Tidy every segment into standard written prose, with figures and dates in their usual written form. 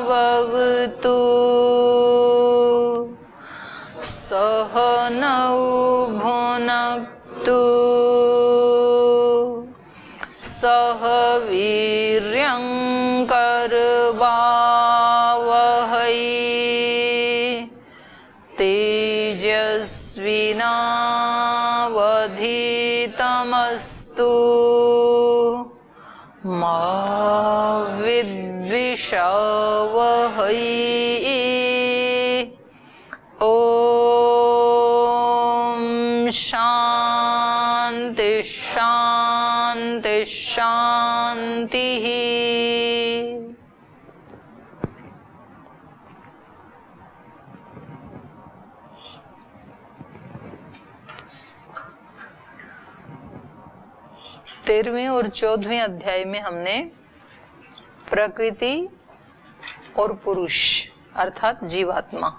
भवतु सहनौ भुनक्तु सह वीर्यं करवावहै तेजस्विनावधीतमस्तु मा विद्विषावहै। ओम शांति शांति शांति। तेरहवें और 14वें अध्याय में हमने प्रकृति और पुरुष अर्थात जीवात्मा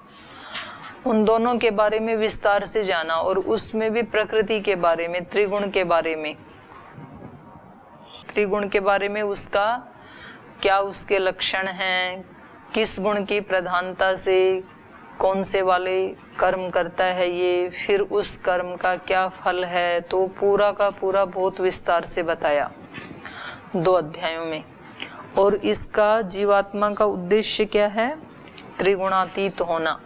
उन दोनों के बारे में विस्तार से जाना और उसमें भी प्रकृति के बारे में, त्रिगुण के बारे में, त्रिगुण के बारे में उसका क्या उसके लक्षण हैं, किस गुण की प्रधानता से कौन से वाले कर्म करता है ये, फिर उस कर्म का क्या फल है, तो पूरा का पूरा बहुत विस्तार से बताया 2 अध्यायों में। और इसका जीवात्मा का उद्देश्य क्या है? त्रिगुणातीत होना।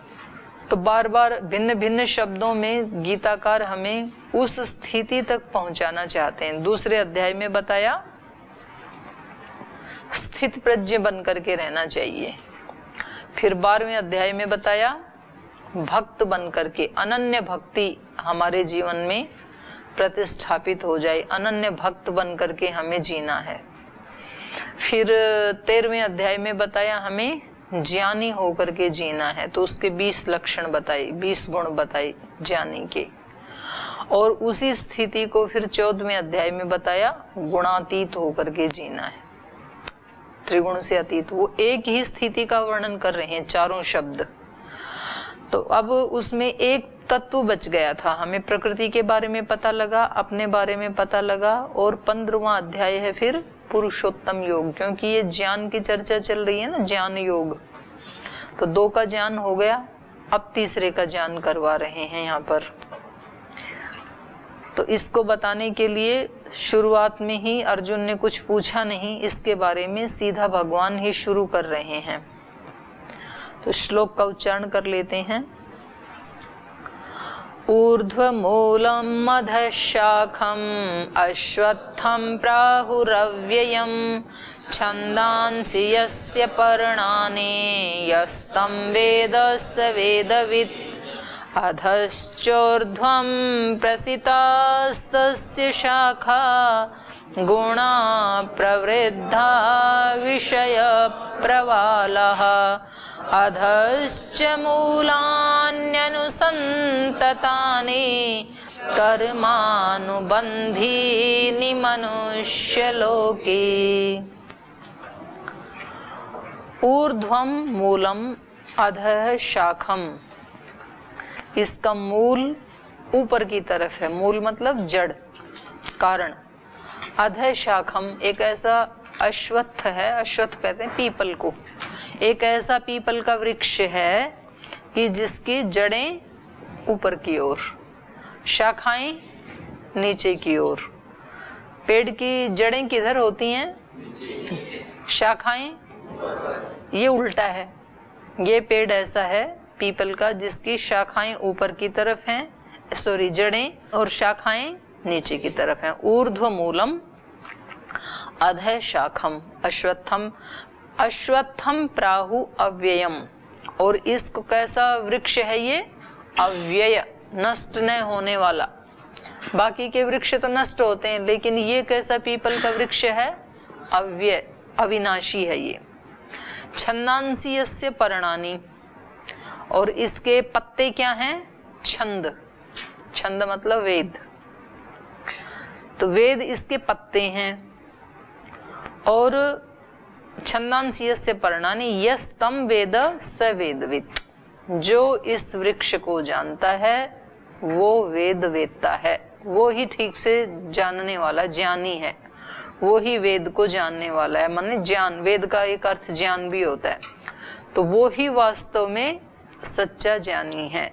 तो बार बार भिन्न भिन्न शब्दों में गीताकार हमें उस स्थिति तक पहुंचाना चाहते हैं। दूसरे अध्याय में बताया स्थित प्रज्ञ बन करके रहना चाहिए। फिर 12वें अध्याय में बताया भक्त बन करके, अनन्य भक्ति हमारे जीवन में प्रतिष्ठापित हो जाए, अनन्य भक्त बन करके हमें जीना है। फिर 13वें अध्याय में बताया हमें ज्ञानी होकर के जीना है, तो उसके 20 लक्षण बताए, 20 गुण बताए ज्ञानी के। और उसी स्थिति को फिर 14वें अध्याय में बताया गुणातीत होकर के जीना है, त्रिगुण से अतीत। वो एक ही स्थिति का वर्णन कर रहे हैं, चारों शब्द। तो अब उसमें एक तत्व बच गया था, हमें प्रकृति के बारे में पता लगा, अपने बारे में पता लगा। और 15वां अध्याय है फिर पुरुषोत्तम योग, क्योंकि ये ज्ञान की चर्चा चल रही है ना, ज्ञान योग। तो 2 का ज्ञान हो गया, अब तीसरे का ज्ञान करवा रहे हैं यहाँ पर। तो इसको बताने के लिए शुरुआत में ही अर्जुन ने कुछ पूछा नहीं इसके बारे में, सीधा भगवान ही शुरू कर रहे हैं। तो श्लोक का उच्चारण कर लेते हैं। ऊर्ध्वमूलम् अधः शाखम् अश्वत्थं प्राहुरव्ययम् छन्दांसि यस्य पर्णानि यस्तं वेद स वेदवित् अधश्चोर्ध्वं प्रसितास्तस्य शाखा गुणा प्रवृद्धा विषय प्रवालः अधश्च मूलान्यनुसन्ततानि कर्मानुबन्धीनि मनुष्यलोके। ऊर्ध्वं मूलम अधः शाखम, इसका मूल ऊपर की तरफ है, मूल मतलब जड़, कारण। अधः शाखम एक ऐसा अश्वत्थ है, अश्वत्थ कहते हैं पीपल को, एक ऐसा पीपल का वृक्ष है कि जिसकी जड़ें ऊपर की ओर, शाखाएं नीचे की ओर। पेड़ की जड़ें किधर होती हैं? शाखाएं, ये उल्टा है। ये पेड़ ऐसा है पीपल का जिसकी शाखाएं ऊपर की तरफ हैं, सॉरी जड़ें, और शाखाएं नीचे की तरफ हैं। ऊर्ध्व मूलम अधः शाखम अश्वत्थम, अश्वत्थम प्राहु अव्ययम। और इसको कैसा वृक्ष है ये? अव्यय, नष्ट न होने वाला। बाकी के वृक्ष तो नष्ट होते हैं, लेकिन ये कैसा पीपल का वृक्ष है? अव्यय, अविनाशी है ये। छंदांसी यस्य पर्णानि, और इसके पत्ते क्या हैं? छंद, छंद मतलब वेद, तो वेद इसके पत्ते हैं। और छंदांसी यस्य पर्णानि यस्तम वेद स वेदवित्, जो इस वृक्ष को जानता है वो वेद वेदता है, वो ही ठीक से जानने वाला ज्ञानी है। वो ही वेद को जानने वाला है। माने ज्ञान, वेद का एक अर्थ ज्ञान भी होता है, तो वो ही वास्तव में सच्चा ज्ञानी है।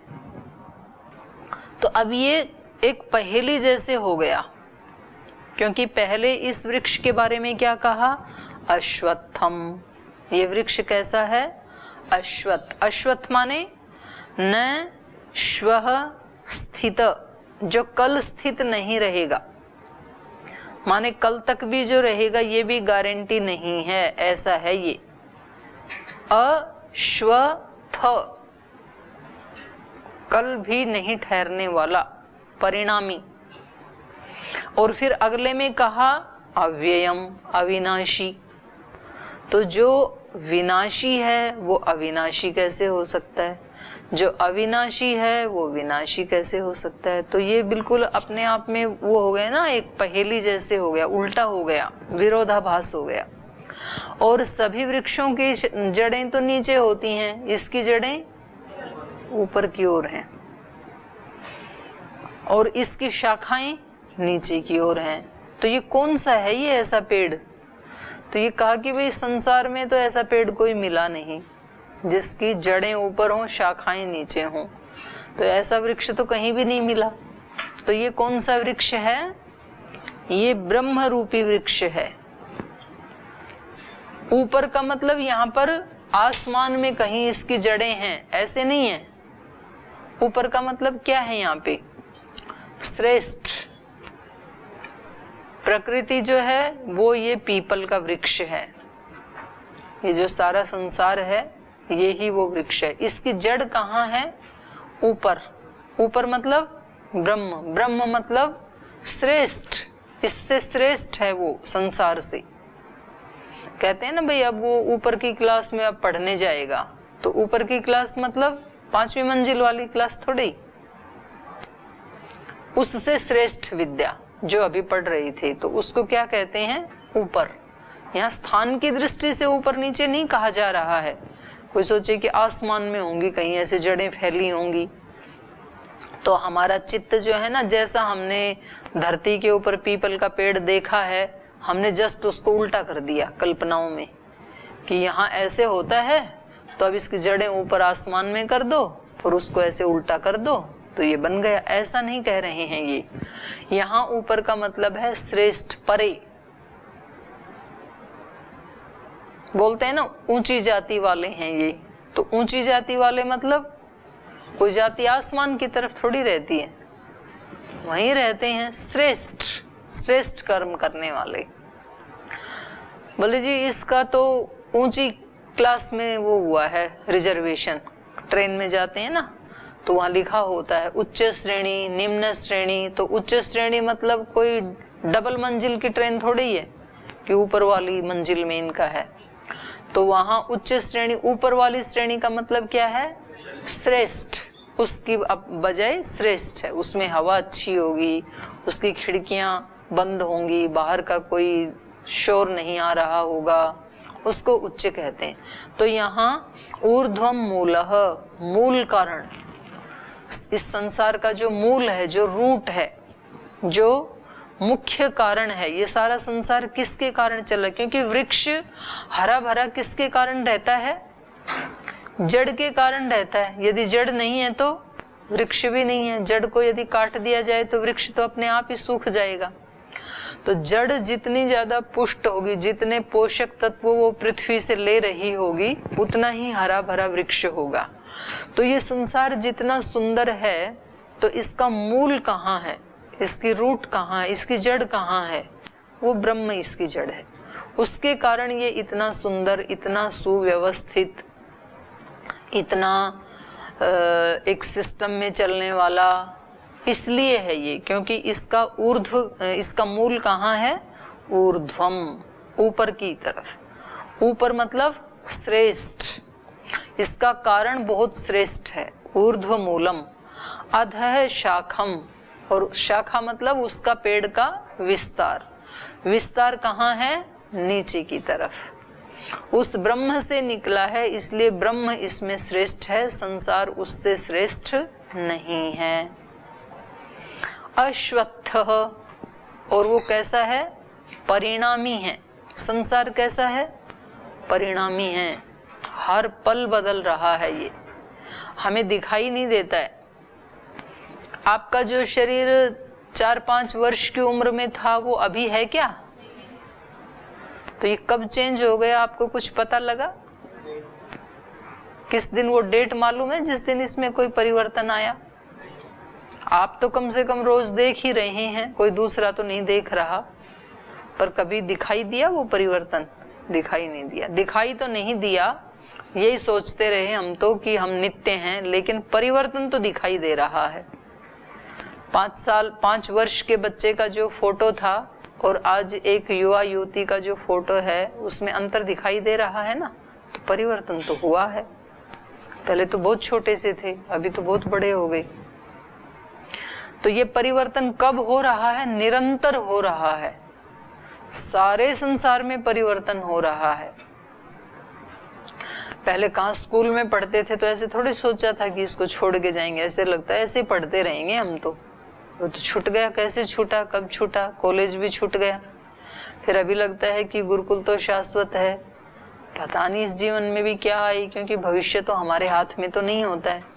तो अब ये एक पहेली जैसे हो गया, क्योंकि पहले इस वृक्ष के बारे में क्या कहा, अश्वत्थम। ये वृक्ष कैसा है, अश्वत्थ। अश्वत्थ माने न श्वः स्थित, जो कल स्थित नहीं रहेगा, माने कल तक भी जो रहेगा ये भी गारंटी नहीं है, ऐसा है ये। अश्वत्थ, कल भी नहीं ठहरने वाला, परिणामी। और फिर अगले में कहा अव्ययम, अविनाशी। तो जो विनाशी है वो अविनाशी कैसे हो सकता है, जो अविनाशी है वो विनाशी कैसे हो सकता है। तो ये बिल्कुल अपने आप में वो हो गया ना, एक पहेली जैसे हो गया, उल्टा हो गया, विरोधाभास हो गया। और सभी वृक्षों की जड़ें तो नीचे होती हैं, इसकी जड़ें ऊपर की ओर हैं, और इसकी शाखाएं नीचे की ओर हैं। तो ये कौन सा है ये ऐसा पेड़? तो ये कहा कि भाई संसार में तो ऐसा पेड़ कोई मिला नहीं जिसकी जड़ें ऊपर हों, शाखाएं नीचे हों। तो ऐसा वृक्ष तो कहीं भी नहीं मिला। तो ये कौन सा वृक्ष है? ये ब्रह्म रूपी वृक्ष है। ऊपर का मतलब यहाँ पर आसमान में कहीं इसकी जड़ें हैं, ऐसे नहीं है। ऊपर का मतलब क्या है यहाँ पे? श्रेष्ठ। प्रकृति जो है वो ये पीपल का वृक्ष है। ये जो सारा संसार है ये ही वो वृक्ष है। इसकी जड़ कहाँ है? ऊपर। ऊपर मतलब ब्रह्म। ब्रह्म मतलब श्रेष्ठ, इससे श्रेष्ठ है वो संसार से। कहते हैं ना भाई, अब वो ऊपर की क्लास में अब पढ़ने जाएगा, तो ऊपर की क्लास मतलब 5वीं मंजिल वाली क्लास थोड़ी, उससे श्रेष्ठ विद्या जो अभी पढ़ रही थी, तो उसको क्या कहते हैं? ऊपर। यहाँ स्थान की दृष्टि से ऊपर नीचे नहीं कहा जा रहा है। कोई सोचे कि आसमान में होंगी कहीं ऐसे जड़ें फैली होंगी, तो हमारा चित्त जो है ना, जैसा हमने धरती के ऊपर पीपल का पेड़ देखा है, हमने जस्ट उसको उल्टा कर दिया कल्पनाओं में कि यहाँ ऐसे होता है, तो अब इसकी जड़ें ऊपर आसमान में कर दो और उसको ऐसे उल्टा कर दो, तो ये बन गया। ऐसा नहीं कह रहे हैं ये। यहाँ ऊपर का मतलब है श्रेष्ठ, परे। बोलते हैं ना ऊंची जाति वाले हैं ये, तो ऊंची जाति वाले मतलब कोई जाति आसमान की तरफ थोड़ी रहती है, वहीं रहते हैं श्रेष्ठ, श्रेष्ठ कर्म करने वाले। बोले जी इसका तो ऊंची क्लास में वो हुआ है रिजर्वेशन, ट्रेन में जाते हैं ना तो वहां लिखा होता है उच्च श्रेणी, निम्न श्रेणी। तो उच्च श्रेणी मतलब कोई डबल मंजिल की ट्रेन थोड़ी है कि ऊपर वाली मंजिल में इनका है। तो वहां उच्च श्रेणी, ऊपर वाली श्रेणी का मतलब क्या है? श्रेष्ठ। उसकी बजाय श्रेष्ठ है, उसमें हवा अच्छी होगी, उसकी खिड़कियां बंद होंगी, बाहर का कोई शोर नहीं आ रहा होगा, उसको उच्च कहते हैं। तो यहाँ ऊर्ध्वम मूलः, मूल कारण, इस संसार का जो मूल है, जो रूट है, जो मुख्य कारण है, ये सारा संसार किसके कारण चला? क्योंकि वृक्ष हरा भरा किसके कारण रहता है? जड़ के कारण रहता है। यदि जड़ नहीं है तो वृक्ष भी नहीं है। जड़ को यदि काट दिया जाए तो वृक्ष तो अपने आप ही सूख जाएगा। तो जड़ जितनी ज्यादा पुष्ट होगी, जितने पोषक तत्व वो पृथ्वी से ले रही होगी, उतना ही हरा भरा वृक्ष होगा। तो ये संसार जितना सुंदर है, तो इसका मूल कहाँ है? इसकी रूट कहाँ है? इसकी जड़ कहाँ है? वो ब्रह्म इसकी जड़ है। उसके कारण ये इतना सुंदर, इतना सुव्यवस्थित, इतना एक सिस्टम में चलने वाला इसलिए है ये, क्योंकि इसका ऊर्ध्व, इसका मूल कहाँ है? ऊर्ध्वम, ऊपर की तरफ। ऊपर मतलब श्रेष्ठ, इसका कारण बहुत श्रेष्ठ है। ऊर्ध्व मूलम, अधः शाखम, और शाखा मतलब उसका पेड़ का विस्तार। विस्तार कहाँ है? नीचे की तरफ। उस ब्रह्म से निकला है, इसलिए ब्रह्म इसमें श्रेष्ठ है, संसार उससे श्रेष्ठ नहीं है। अश्वत्थ, और वो कैसा है? परिणामी है। संसार कैसा है? परिणामी है, हर पल बदल रहा है, ये हमें दिखाई नहीं देता है। आपका जो शरीर 4-5 वर्ष की उम्र में था वो अभी है क्या? तो ये कब चेंज हो गया, आपको कुछ पता लगा? किस दिन वो डेट मालूम है जिस दिन इसमें कोई परिवर्तन आया? आप तो कम से कम रोज देख ही रहे हैं, कोई दूसरा तो नहीं देख रहा, पर कभी दिखाई दिया वो परिवर्तन? दिखाई नहीं दिया। दिखाई तो नहीं दिया, यही सोचते रहे हम तो कि हम नित्य हैं, लेकिन परिवर्तन तो दिखाई दे रहा है। 5 वर्ष के बच्चे का जो फोटो था और आज एक युवा युवती का जो फोटो है उसमें अंतर दिखाई दे रहा है ना, तो परिवर्तन तो हुआ है। पहले तो बहुत छोटे से थे, अभी तो बहुत बड़े हो गए। तो ये परिवर्तन कब हो रहा है? निरंतर हो रहा है, सारे संसार में परिवर्तन हो रहा है। पहले कहाँ स्कूल में पढ़ते थे तो ऐसे थोड़ी सोचा था कि इसको छोड़ के जाएंगे, ऐसे लगता है ऐसे पढ़ते रहेंगे हम तो। वो तो छूट गया, कैसे छूटा, कब छूटा? कॉलेज भी छूट गया। फिर अभी लगता है कि गुरुकुल तो शाश्वत है, पता नहीं इस जीवन में भी क्या आई, क्योंकि भविष्य तो हमारे हाथ में तो नहीं होता है।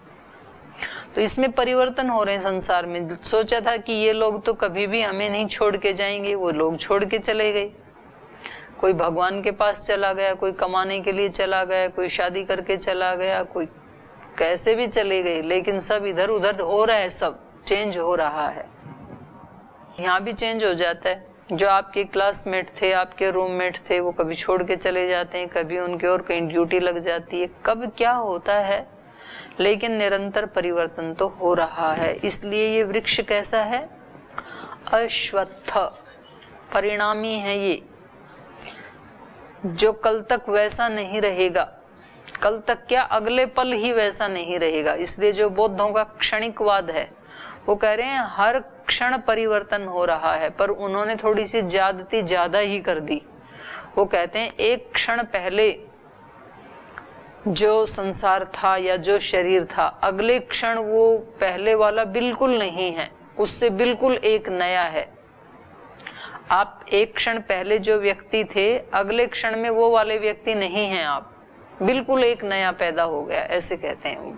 तो इसमें परिवर्तन हो रहे हैं संसार में। सोचा था कि ये लोग तो कभी भी हमें नहीं छोड़ के जाएंगे, वो लोग छोड़ के चले गए। कोई भगवान के पास चला गया, कोई कमाने के लिए चला गया, कोई शादी करके चला गया, कोई कैसे भी चले गए, लेकिन सब इधर उधर हो रहा है, सब चेंज हो रहा है। यहाँ भी चेंज हो जाता है। जो आपके क्लासमेट थे, आपके रूममेट थे, वो कभी छोड़ के चले जाते हैं, कभी उनके और कहीं ड्यूटी लग जाती है, कब क्या होता है, लेकिन निरंतर परिवर्तन तो हो रहा है। इसलिए ये वृक्ष कैसा है? अश्वत्थ, परिणामी है ये, जो कल तक वैसा नहीं रहेगा। कल तक क्या, अगले पल ही वैसा नहीं रहेगा। इसलिए जो बौद्धों का क्षणिकवाद है, वो कह रहे हैं हर क्षण परिवर्तन हो रहा है, पर उन्होंने थोड़ी सी ज्यादती ज्यादा ही कर दी। वो कहते हैं एक क्षण पहले जो संसार था या जो शरीर था, अगले क्षण वो पहले वाला बिल्कुल नहीं है, उससे बिल्कुल एक नया है। आप एक क्षण पहले जो व्यक्ति थे, अगले क्षण में वो वाले व्यक्ति नहीं हैं, आप बिल्कुल एक नया पैदा हो गया, ऐसे कहते हैं वो।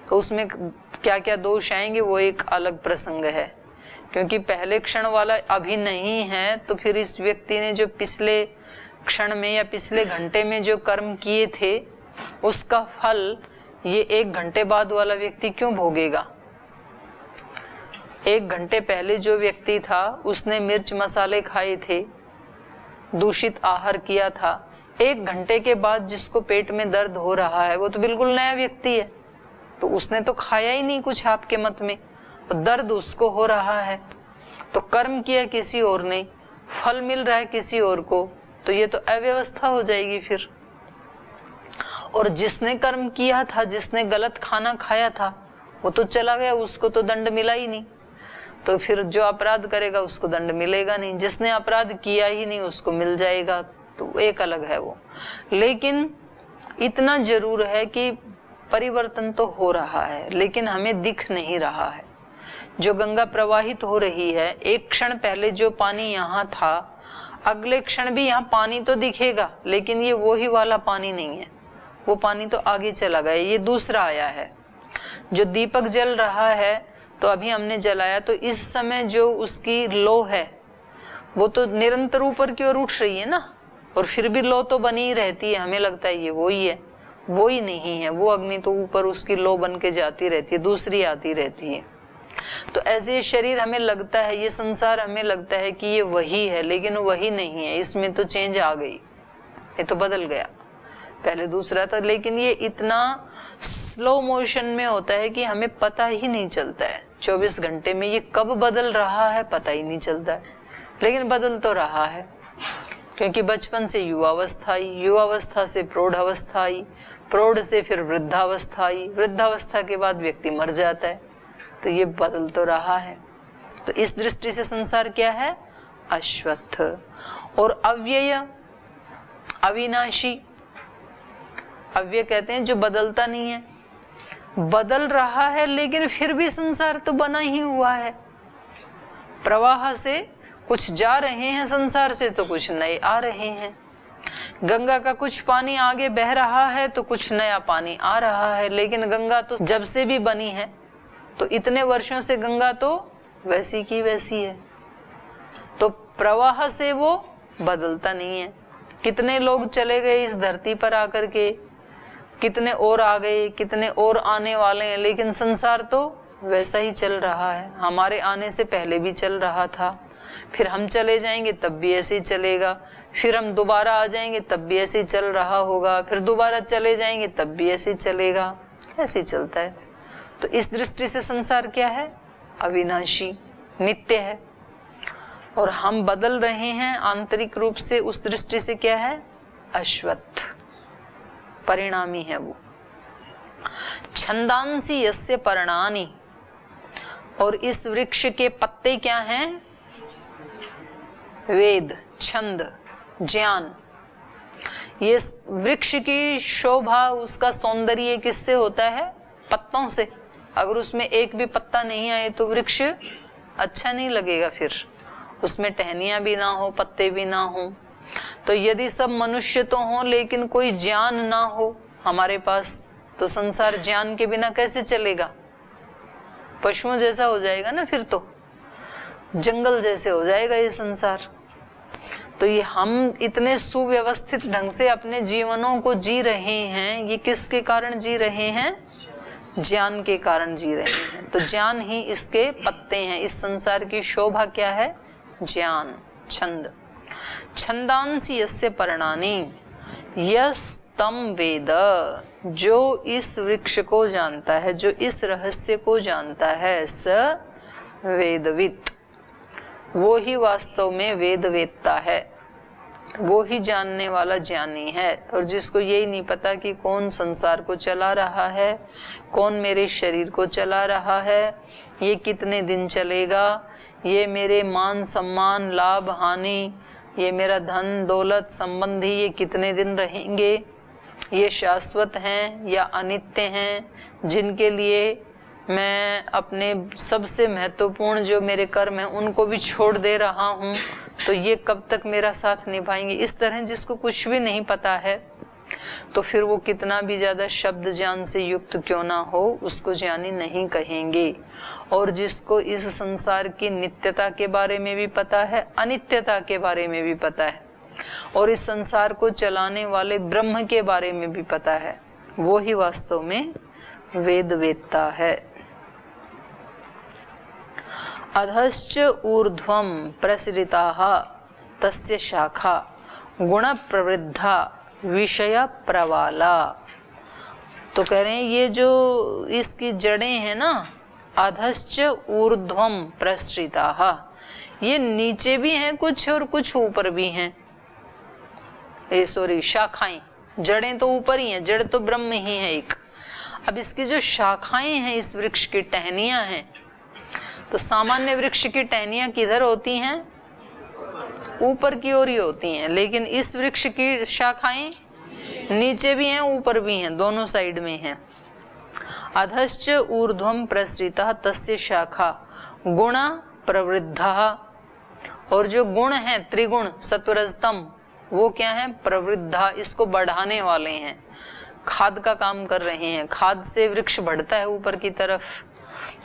तो उसमें क्या क्या दोष आएंगे वो एक अलग प्रसंग है, क्योंकि पहले क्षण वाला अभी नहीं है, तो फिर इस व्यक्ति ने जो पिछले क्षण में या पिछले घंटे में जो कर्म किए थे, उसका फल ये 1 घंटे बाद वाला व्यक्ति क्यों भोगेगा? 1 घंटे पहले जो व्यक्ति था, उसने मिर्च मसाले खाए थे, दूषित आहार किया था। 1 घंटे के बाद जिसको पेट में दर्द हो रहा है, वो तो बिल्कुल नया व्यक्ति है। तो उसने तो खाया ही नहीं कुछ आपके मत में, तो दर्द उसको हो रहा है। तो कर्म किया किसी और ने, फल मिल रहा है किसी और को, तो ये तो अव्यवस्था हो जाएगी फिर। और जिसने कर्म किया था, जिसने गलत खाना खाया था, वो तो चला गया, उसको तो दंड मिला ही नहीं। तो फिर जो अपराध करेगा उसको दंड मिलेगा नहीं, जिसने अपराध किया ही नहीं उसको मिल जाएगा, तो एक अलग है वो। लेकिन इतना जरूर है कि परिवर्तन तो हो रहा है, लेकिन हमें दिख नहीं रहा है। जो गंगा प्रवाहित हो रही है, एक क्षण पहले जो पानी यहाँ था, अगले क्षण भी यहाँ पानी तो दिखेगा, लेकिन ये वो ही वाला पानी नहीं है, वो पानी तो आगे चला गया, ये दूसरा आया है। जो दीपक जल रहा है, तो अभी हमने जलाया, तो इस समय जो उसकी लो है वो तो निरंतर ऊपर की ओर उठ रही है ना, और फिर भी लो तो बनी ही रहती है। हमें लगता है ये वो ही है, वो ही नहीं है। वो अग्नि तो ऊपर उसकी लो बन के जाती रहती है, दूसरी आती रहती है। तो ऐसे ये शरीर हमें लगता है, ये संसार हमें लगता है कि ये वही है, लेकिन वही नहीं है। इसमें तो चेंज आ गई, ये तो बदल गया, पहले दूसरा था। लेकिन ये इतना स्लो मोशन में होता है कि हमें पता ही नहीं चलता है। 24 घंटे में ये कब बदल रहा है पता ही नहीं चलता है, लेकिन बदल तो रहा है। क्योंकि बचपन से युवावस्था आई, युवावस्था से प्रौढ़ावस्था आई, प्रौढ़ से फिर वृद्धावस्था आई, वृद्धावस्था के बाद व्यक्ति मर जाता है। तो ये बदल तो रहा है। तो इस दृष्टि से संसार क्या है? अश्वत्थ। और अव्यय, अविनाशी। अव्यय कहते हैं जो बदलता नहीं है, बदल रहा है, लेकिन फिर भी संसार तो बना ही हुआ है। प्रवाह से कुछ जा रहे हैं संसार से तो कुछ नए आ रहे हैं। गंगा का कुछ पानी आगे बह रहा है तो कुछ नया पानी आ रहा है, लेकिन गंगा तो जब से भी बनी है तो इतने वर्षों से गंगा तो वैसी की वैसी है, तो प्रवाह से वो बदलता नहीं है। कितने लोग चले गए इस धरती पर आकर के, कितने और आ गए, कितने और आने वाले हैं, लेकिन संसार तो वैसा ही चल रहा है। हमारे आने से पहले भी चल रहा था, फिर हम चले जाएंगे तब भी ऐसे ही चलेगा, फिर हम दोबारा आ जाएंगे तब भी ऐसे ही चल रहा होगा, फिर दोबारा चले जाएंगे तब भी ऐसे ही चलेगा, ऐसे ही चलता है। तो इस दृष्टि से संसार क्या है? अविनाशी, नित्य है। और हम बदल रहे हैं आंतरिक रूप से, उस दृष्टि से क्या है? अश्वत्थ, परिणामी है वो। छंदांसी यस्य पर्णानि, और इस वृक्ष के पत्ते क्या हैं? वेद, छंद, ज्ञान। ये वृक्ष की शोभा, उसका सौंदर्य किससे होता है? पत्तों से। अगर उसमें एक भी पत्ता नहीं आए तो वृक्ष अच्छा नहीं लगेगा, फिर उसमें टहनियां भी ना हो, पत्ते भी ना हो। तो यदि सब मनुष्य तो हो लेकिन कोई ज्ञान ना हो हमारे पास, तो संसार ज्ञान के बिना कैसे चलेगा? पशुओं जैसा हो जाएगा ना, फिर तो जंगल जैसे हो जाएगा ये संसार। तो ये हम इतने सुव्यवस्थित ढंग से अपने जीवनों को जी रहे हैं, ये किसके कारण जी रहे हैं? ज्ञान के कारण जी रहे हैं। तो ज्ञान ही इसके पत्ते हैं। इस संसार की शोभा क्या है? ज्ञान, छंद। छंदांसी यस्य पर्णानि यस्तम वेद, जो इस वृक्ष को जानता है, जो इस रहस्य को जानता है, स वेदवित्, वो ही वास्तव में वेद वेदता है, वो ही जानने वाला ज्ञानी है। और जिसको यही नहीं पता कि कौन संसार को चला रहा है, कौन मेरे शरीर को चला रहा है, ये कितने दिन चलेगा, ये मेरे मान सम्मान लाभ हानि, ये मेरा धन दौलत संबंधी ये कितने दिन रहेंगे, ये शाश्वत हैं या अनित्य हैं, जिनके लिए मैं अपने सबसे महत्वपूर्ण जो मेरे कर्म हैं उनको भी छोड़ दे रहा हूँ, तो ये कब तक मेरा साथ निभाएंगे। इस तरह जिसको कुछ भी नहीं पता है, तो फिर वो कितना भी ज्यादा शब्द ज्ञान से युक्त क्यों ना हो, उसको ज्ञानी नहीं कहेंगे। और जिसको इस संसार की नित्यता के बारे में भी पता है, अनित्यता के बारे में भी पता है, और इस संसार को चलाने वाले ब्रह्म के बारे में भी पता है, वो ही वास्तव में वेद वेदता है। अधश्च ऊर्ध्वं प्रसृताः तस्य शाखा गुण प्रवृद्धा विषय प्रवाला। तो कह रहे हैं ये जो इसकी जड़ें हैं ना, अधश्च ऊर्ध्वं प्रसृताः, ये नीचे भी हैं कुछ और कुछ ऊपर भी हैं। शाखाएं, जड़ें तो ऊपर ही हैं, जड़ तो ब्रह्म ही है एक। अब इसकी जो शाखाएं हैं, इस वृक्ष की टहनियां हैं, तो सामान्य वृक्ष की टहनियां किधर होती हैं? ऊपर की ओर ही होती हैं, लेकिन इस वृक्ष की शाखाएं नीचे भी हैं ऊपर भी हैं, दोनों साइड में हैं। अधश्च ऊर्ध्वं प्रसृतः तस्य शाखा गुण प्रवृद्धः, और जो गुण है त्रिगुण सत्वरजतम, वो क्या है? प्रवृद्धा, इसको बढ़ाने वाले हैं, खाद का काम कर रहे हैं। खाद से वृक्ष बढ़ता है ऊपर की तरफ,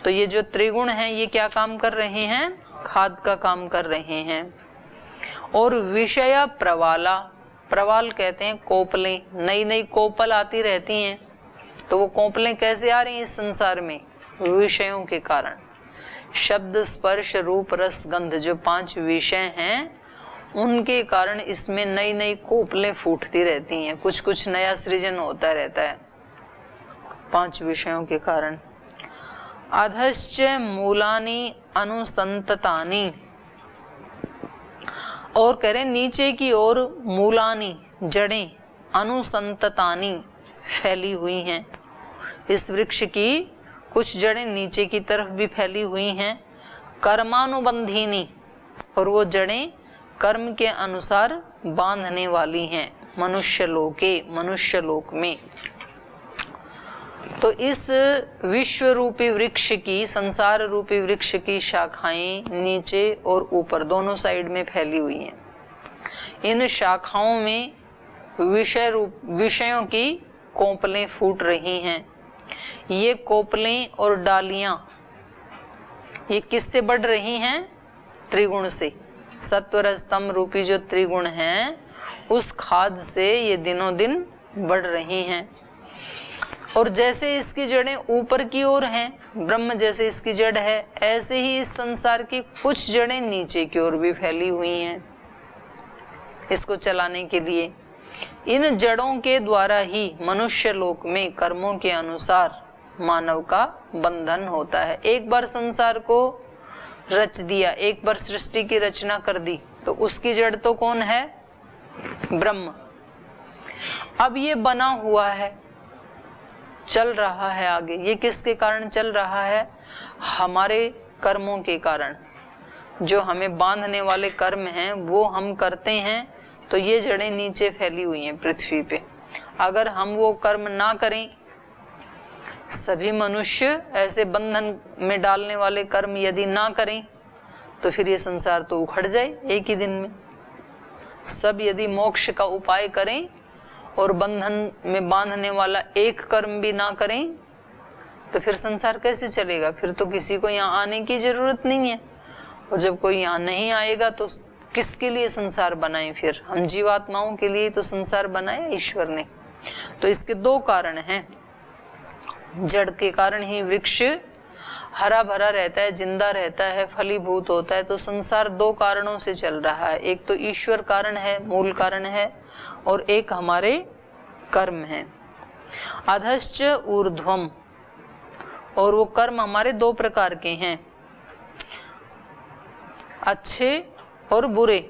तो ये जो त्रिगुण हैं ये क्या काम कर रहे हैं? खाद का काम कर रहे हैं। और विषय प्रवाला, प्रवाल कहते हैं कोपलें, नई नई कोपल आती रहती हैं, तो वो कोपलें कैसे आ रही हैं इस संसार में? विषयों के कारण। शब्द स्पर्श रूप रस गंध, जो 5 विषय हैं, उनके कारण इसमें नई नई कोपलें फूटती रहती हैं, कुछ कुछ नया सृजन होता रहता है 5 विषयों के कारण। अधश्च मूलानि अनुसंततानि, और कह रहे नीचे की ओर मूलानि, जड़ें, अनुसंततानि, फैली हुई हैं। इस वृक्ष की कुछ जड़ें नीचे की तरफ भी फैली हुई हैं। कर्मानुबंधिनी, और वो जड़ें कर्म के अनुसार बांधने वाली हैं मनुष्य लोके, मनुष्य लोक में। तो इस विश्व रूपी वृक्ष की, संसार रूपी वृक्ष की शाखाएं नीचे और ऊपर दोनों साइड में फैली हुई हैं। इन शाखाओं में विषयों की कोपलें फूट रही हैं। ये कोपलें और डालियां ये किससे बढ़ रही हैं? त्रिगुण से। सत्व रज तम रूपी जो त्रिगुण हैं उस खाद से ये दिनों दिन बढ़ रही हैं। और जैसे इसकी जड़ें ऊपर की ओर हैं, ब्रह्म जैसे इसकी जड़ है, ऐसे ही इस संसार की कुछ जड़ें नीचे की ओर भी फैली हुई हैं इसको चलाने के लिए। इन जड़ों के द्वारा ही मनुष्य लोक में कर्मों के अनुसार मानव का बंधन होता है। एक बार संसार को रच दिया, एक बार सृष्टि की रचना कर दी, तो उसकी जड़ तो कौन है? ब्रह्म। अब ये बना हुआ है, चल रहा है आगे। ये किसके कारण चल रहा है? हमारे कर्मों के कारण। जो हमें बांधने वाले कर्म हैं वो हम करते हैं, तो ये जड़ें नीचे फैली हुई हैं पृथ्वी पे। अगर हम वो कर्म ना करें, सभी मनुष्य ऐसे बंधन में डालने वाले कर्म यदि ना करें, तो फिर ये संसार तो उखड़ जाए एक ही दिन में। सब यदि मोक्ष का उपाय करें और बंधन में बांधने वाला एक कर्म भी ना करें, तो फिर संसार कैसे चलेगा? फिर तो किसी को यहाँ आने की जरूरत नहीं है। और जब कोई यहाँ नहीं आएगा तो किसके लिए संसार बनाए? फिर हम जीवात्माओं के लिए तो संसार बनाया ईश्वर ने। तो इसके दो कारण हैं। जड़ के कारण ही वृक्ष हरा भरा रहता है, जिंदा रहता है, फलीभूत होता है। तो संसार दो कारणों से चल रहा है। एक तो ईश्वर कारण है, मूल कारण है, और एक हमारे कर्म है। अधश्च ऊर्ध्वम, और वो कर्म हमारे दो प्रकार के हैं, अच्छे और बुरे।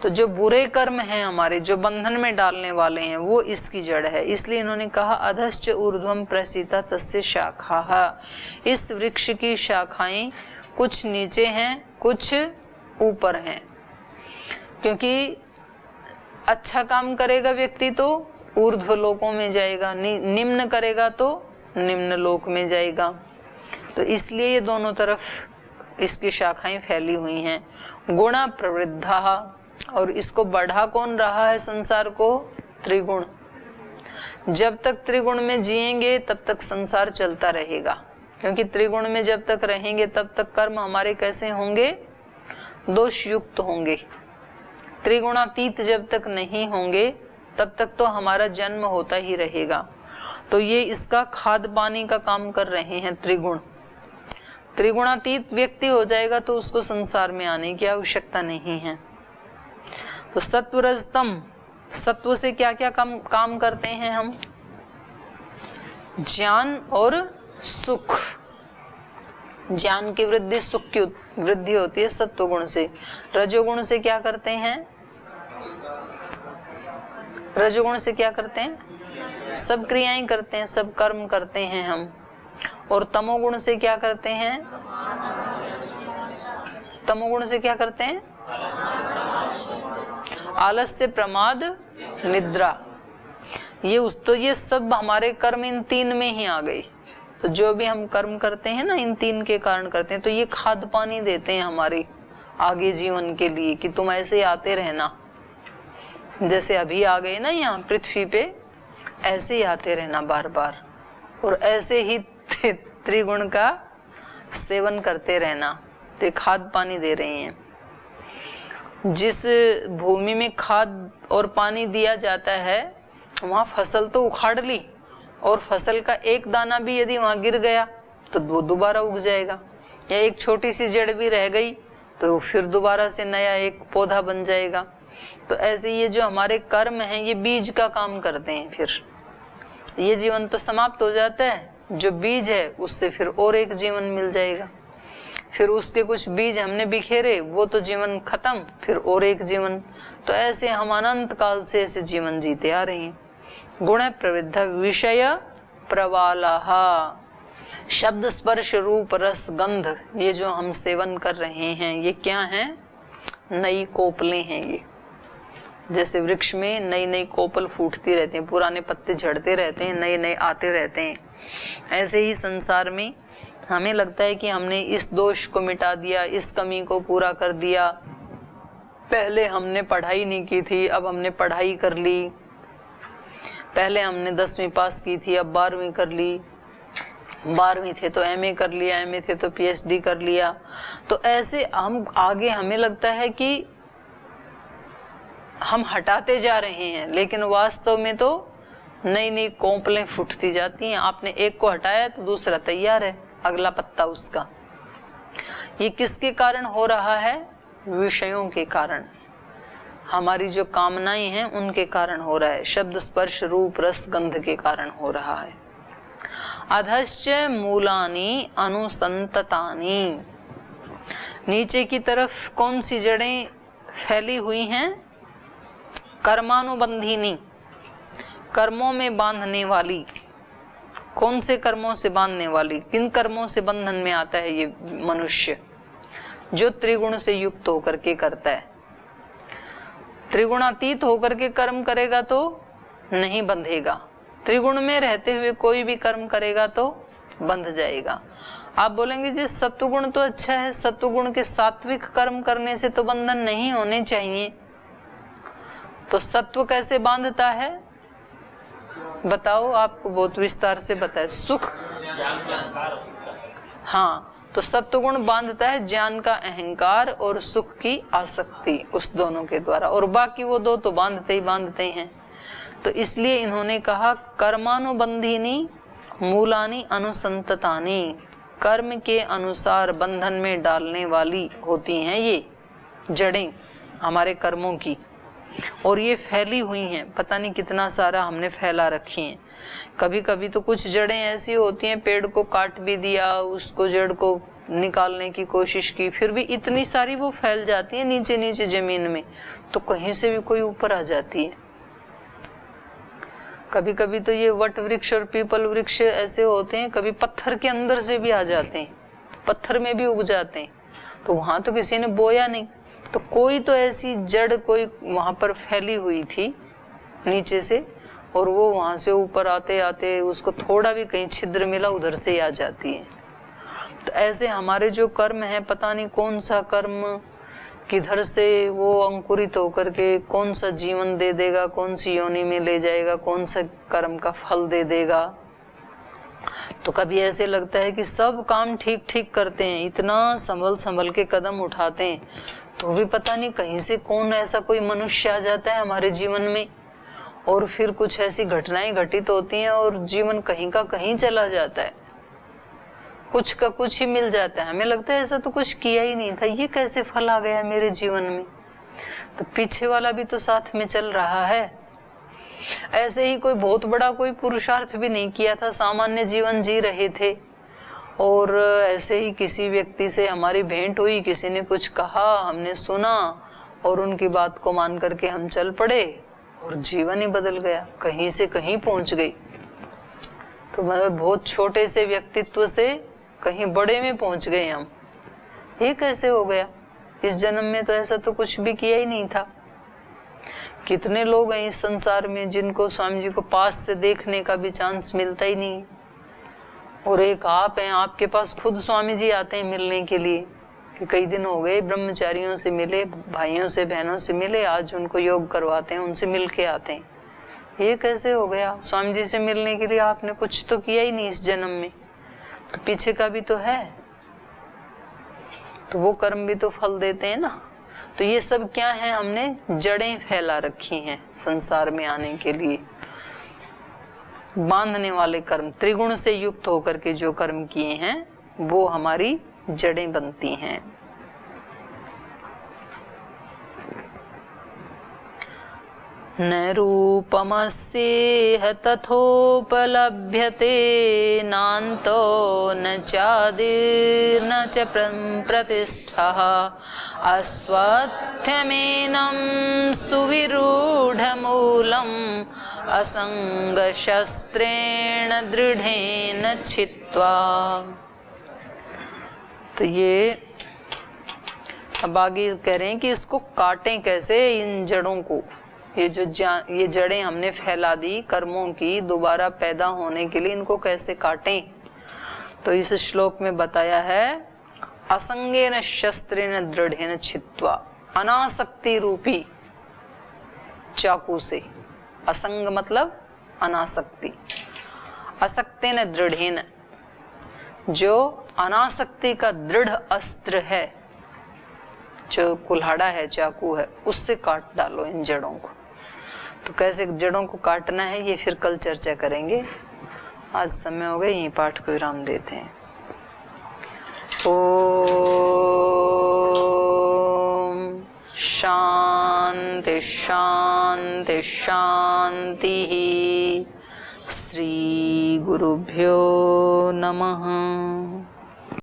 तो जो बुरे कर्म हैं हमारे, जो बंधन में डालने वाले हैं, वो इसकी जड़ है। इसलिए इन्होंने कहा अधश्च ऊर्ध्वम प्रसीता तस्य शाखा। इस वृक्ष की शाखाएं कुछ नीचे हैं, कुछ ऊपर हैं। क्योंकि अच्छा काम करेगा व्यक्ति तो ऊर्ध्व लोकों में जाएगा, निम्न करेगा तो निम्न लोक में जाएगा। तो इसलिए ये दोनों तरफ इसकी शाखाएं फैली हुई हैं। गुणा प्रवृद्धा, और इसको बढ़ा कौन रहा है संसार को? त्रिगुण। जब तक त्रिगुण में जिएंगे तब तक संसार चलता रहेगा। क्योंकि त्रिगुण में जब तक रहेंगे तब तक कर्म हमारे कैसे होंगे? दोष युक्त होंगे। त्रिगुणातीत जब तक नहीं होंगे तब तक तो हमारा जन्म होता ही रहेगा। तो ये इसका खाद पानी का काम कर रहे हैं त्रिगुण। त्रिगुणातीत व्यक्ति हो जाएगा तो उसको संसार में आने की आवश्यकता नहीं है। तो सत्व रज तम, सत्व से क्या क्या काम करते हैं हम? ज्ञान और सुख। ज्ञान की वृद्धि, सुख की वृद्धि होती है सत्व गुण से। रजोगुण से क्या करते हैं? रजोगुण से क्या करते हैं? सब क्रियाएं करते हैं, सब कर्म करते हैं हम। और तमोगुण से क्या करते हैं? तमोगुण से क्या करते हैं? आलस्य, प्रमाद, निद्रा। ये सब हमारे कर्म इन तीन में ही आ गई। तो जो भी हम कर्म करते हैं ना, इन तीन के कारण करते हैं। तो ये खाद पानी देते हैं हमारे आगे जीवन के लिए कि तुम ऐसे आते रहना। जैसे अभी आ गए ना यहाँ पृथ्वी पे, ऐसे ही आते रहना बार बार, और ऐसे ही त्रिगुण का सेवन करते रहना। तो खाद पानी दे रही हैं। जिस भूमि में खाद और पानी दिया जाता है वहाँ फसल तो उखाड़ ली, और फसल का एक दाना भी यदि वहाँ गिर गया तो वो दोबारा उग जाएगा। या एक छोटी सी जड़ भी रह गई तो फिर दोबारा से नया एक पौधा बन जाएगा। तो ऐसे ये जो हमारे कर्म हैं ये बीज का काम करते हैं। फिर ये जीवन तो समाप्त हो जाता है, जो बीज है उससे फिर और एक जीवन मिल जाएगा। फिर उसके कुछ बीज हमने बिखेरे, वो तो जीवन खत्म, फिर और एक जीवन। तो ऐसे हम अनंत काल से ऐसे जीवन जीते आ रहे हैं। गुण प्रवृद्ध विषय प्रवालाहा, शब्द स्पर्श रूप रस गंध, ये जो हम सेवन कर रहे हैं ये क्या हैं? नई कोपलें हैं। ये जैसे वृक्ष में नई नई कोपल फूटती रहती हैं, पुराने पत्ते झड़ते रहते हैं, नए नए आते रहते हैं। ऐसे ही संसार में हमें लगता है कि हमने इस दोष को मिटा दिया, इस कमी को पूरा कर दिया, पहले हमने पढ़ाई नहीं की थी अब हमने पढ़ाई कर ली, पहले हमने 10वीं पास की थी अब 12वीं कर ली, 12वीं थे तो एमए कर लिया, एमए थे तो पीएचडी कर लिया। तो ऐसे हम आगे हमें लगता है कि हम हटाते जा रहे हैं, लेकिन वास्तव में तो नई नई कोंपलें फूटती जाती हैं। आपने एक को हटाया तो दूसरा तैयार है, अगला पत्ता उसका। ये किसके कारण हो रहा है? विषयों के कारण, हमारी जो कामनाएं हैं उनके कारण हो रहा है, शब्द स्पर्श रूप रस गंध के कारण हो रहा है। अधश्च मूलानि अनुसंततानि, नीचे की तरफ कौन सी जड़ें फैली हुई हैं? कर्मानुबंधिनी, कर्मों में बांधने वाली। कौन से कर्मों से बांधने वाली? किन कर्मों से बंधन में आता है ये मनुष्य? जो त्रिगुण से युक्त होकर के करता है। त्रिगुणातीत होकर के कर्म करेगा तो नहीं बंधेगा, त्रिगुण में रहते हुए कोई भी कर्म करेगा तो बंध जाएगा। आप बोलेंगे जी सत्वगुण तो अच्छा है, सत्वगुण के सात्विक कर्म करने से तो बंधन नहीं होने चाहिए। तो सत्व कैसे बांधता है बताओ, आपको बहुत विस्तार से बताए। सुख, हाँ, तो सत्वगुण बांधता है ज्ञान का अहंकार और सुख की आसक्ति, उस दोनों के द्वारा, और बाकी वो दो तो बांधते ही बांधते हैं। तो इसलिए इन्होंने कहा कर्मानुबंधिनी मूलानी अनुसंततानी, कर्म के अनुसार बंधन में डालने वाली होती हैं ये जड़ें हमारे कर्मों की, और ये फैली हुई हैं। पता नहीं कितना सारा हमने फैला रखी हैं। कभी कभी तो कुछ जड़ें ऐसी होती हैं, पेड़ को काट भी दिया, उसको जड़ को निकालने की कोशिश की, फिर भी इतनी सारी वो फैल जाती है नीचे नीचे जमीन में, तो कहीं से भी कोई ऊपर आ जाती है। कभी कभी तो ये वट वृक्ष और पीपल वृक्ष ऐसे होते हैं, कभी पत्थर के अंदर से भी आ जाते हैं, पत्थर में भी उग जाते हैं। तो वहां तो किसी ने बोया नहीं, तो कोई तो ऐसी जड़ कोई वहां पर फैली हुई थी नीचे से, और वो वहां से ऊपर आते आते उसको थोड़ा भी कहीं छिद्र मिला उधर से ही आ जाती है। तो ऐसे हमारे जो कर्म है, पता नहीं कौन सा कर्म किधर से वो अंकुरित होकर के कौन सा जीवन दे देगा, कौन सी योनि में ले जाएगा, कौन सा कर्म का फल दे देगा। तो कभी ऐसे लगता है कि सब काम ठीक ठीक करते हैं, इतना संभल संभल के कदम उठाते हैं, तो भी पता नहीं कहीं से कौन ऐसा कोई मनुष्य आ जाता है हमारे जीवन में, और फिर कुछ ऐसी घटनाएं घटित होती हैं और जीवन कहीं का कहीं चला जाता है, कुछ का कुछ ही मिल जाता है। हमें लगता है ऐसा तो कुछ किया ही नहीं था, ये कैसे फल आ गया मेरे जीवन में। तो पीछे वाला भी तो साथ में चल रहा है। ऐसे ही कोई बहुत बड़ा कोई पुरुषार्थ भी नहीं किया था, सामान्य जीवन जी रहे थे, और ऐसे ही किसी व्यक्ति से हमारी भेंट हुई, किसी ने कुछ कहा, हमने सुना और उनकी बात को मान करके हम चल पड़े और जीवन ही बदल गया, कहीं से कहीं पहुंच गई। तो मतलब बहुत छोटे से व्यक्तित्व से कहीं बड़े में पहुंच गए हम। ये कैसे हो गया? इस जन्म में तो ऐसा तो कुछ भी किया ही नहीं था। कितने लोग हैं इस संसार में जिनको स्वामी जी को पास से देखने का भी चांस मिलता ही नहीं, और एक आप हैं, आपके पास खुद स्वामी जी आते हैं मिलने के लिए कि कई दिन हो गए ब्रह्मचारियों से मिले, भाइयों से बहनों से मिले, आज उनको योग करवाते हैं, उनसे मिल के आते हैं। ये कैसे हो गया? स्वामी जी से मिलने के लिए आपने कुछ तो किया ही नहीं इस जन्म में, तो पीछे का भी तो है, तो वो कर्म भी तो फल देते हैं ना। तो ये सब क्या है? हमने जड़ें फैला रखी हैं संसार में आने के लिए, बांधने वाले कर्म, त्रिगुण से युक्त होकर के जो कर्म किए हैं वो हमारी जड़ें बनती हैं। न रूपमस्येह तथोपलभ्यते नान्तो न चादिर्न च प्रतिष्ठः अस्वत्थमेनं सुविरूढमूलम् असंगशस्त्रेण दृढ़ेन छित्त्वा। तो ये अब आगे कह रहे हैं कि इसको काटें कैसे, इन जड़ों को, ये जड़ें हमने फैला दी कर्मों की, दोबारा पैदा होने के लिए इनको कैसे काटें। तो इस श्लोक में बताया है असंगेन शस्त्रेण दृढ़ेन छित्त्वा, अनासक्ति रूपी चाकू से। असंग मतलब अनासक्ति, असक्तेन दृढ़ेन, जो अनासक्ति का दृढ़ अस्त्र है, जो कुल्हाड़ा है, चाकू है, उससे काट डालो इन जड़ों को। तो कैसे जड़ों को काटना है ये फिर कल चर्चा करेंगे। आज समय हो गया, यहीं पाठ को विराम देते हैं। ओम शांति शांति शांति। श्री गुरुभ्यो नमः।